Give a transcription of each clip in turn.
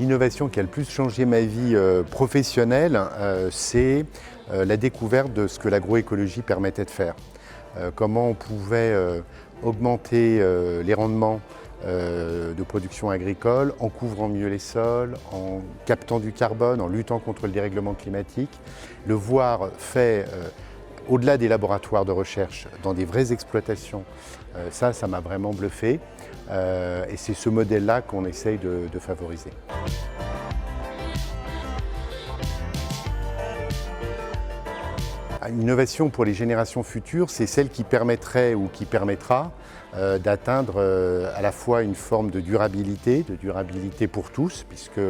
L'innovation qui a le plus changé ma vie professionnelle, c'est la découverte de ce que l'agroécologie permettait de faire. Comment on pouvait augmenter les rendements de production agricole en couvrant mieux les sols, en captant du carbone, en luttant contre le dérèglement climatique. Le voir fait au-delà des laboratoires de recherche, dans des vraies exploitations, ça m'a vraiment bluffé. Et c'est ce modèle-là qu'on essaye de favoriser. Une innovation pour les générations futures, c'est celle qui permettrait ou qui permettra d'atteindre à la fois une forme de durabilité pour tous, puisque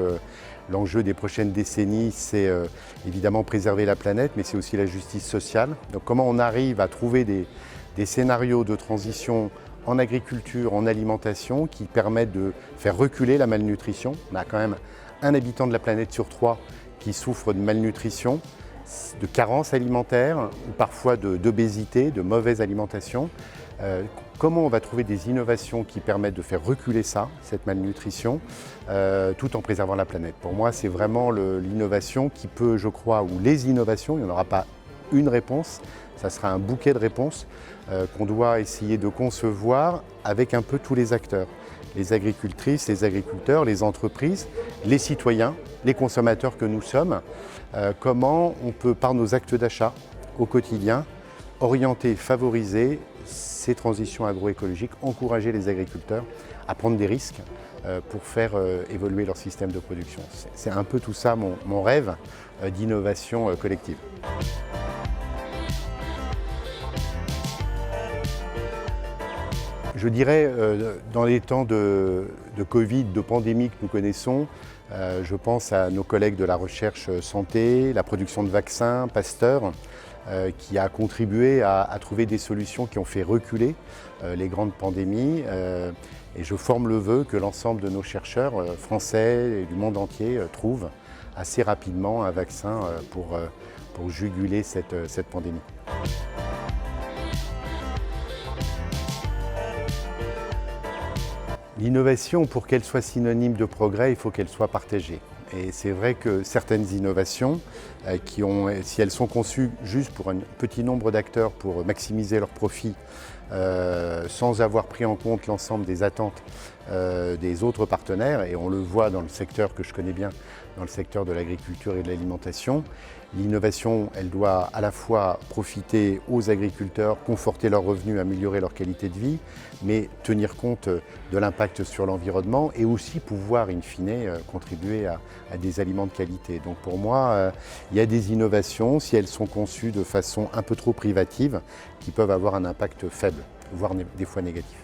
l'enjeu des prochaines décennies, c'est évidemment préserver la planète, mais c'est aussi la justice sociale. Donc comment on arrive à trouver des scénarios de transition en agriculture, en alimentation, qui permettent de faire reculer la malnutrition. On a quand même un habitant de la planète sur 3 qui souffre de malnutrition, de carence alimentaire, ou parfois d'obésité, de mauvaise alimentation. Comment on va trouver des innovations qui permettent de faire reculer ça, cette malnutrition, tout en préservant la planète. Pour moi, c'est vraiment l'innovation qui peut, je crois, ou les innovations, il n'y en aura pas une réponse, ça sera un bouquet de réponses qu'on doit essayer de concevoir avec un peu tous les acteurs. Les agricultrices, les agriculteurs, les entreprises, les citoyens, les consommateurs que nous sommes. Comment on peut, par nos actes d'achat au quotidien, orienter, favoriser ces transitions agroécologiques, encourager les agriculteurs à prendre des risques pour faire évoluer leur système de production. C'est un peu tout ça mon rêve d'innovation collective. Je dirais, dans les temps de Covid, de pandémie que nous connaissons, je pense à nos collègues de la recherche santé, la production de vaccins, Pasteur, qui a contribué à trouver des solutions qui ont fait reculer les grandes pandémies. Et je forme le vœu que l'ensemble de nos chercheurs français et du monde entier trouvent assez rapidement un vaccin pour juguler cette pandémie. L'innovation, pour qu'elle soit synonyme de progrès, il faut qu'elle soit partagée. Et c'est vrai que certaines innovations, si elles sont conçues juste pour un petit nombre d'acteurs pour maximiser leurs profits, sans avoir pris en compte l'ensemble des attentes des autres partenaires, et on le voit dans le secteur que je connais bien, dans le secteur de l'agriculture et de l'alimentation, l'innovation, elle doit à la fois profiter aux agriculteurs, conforter leurs revenus, améliorer leur qualité de vie, mais tenir compte de l'impact sur l'environnement et aussi pouvoir, in fine, contribuer à des aliments de qualité. Donc pour moi, il y a des innovations, si elles sont conçues de façon un peu trop privative, qui peuvent avoir un impact faible, voire des fois négatif.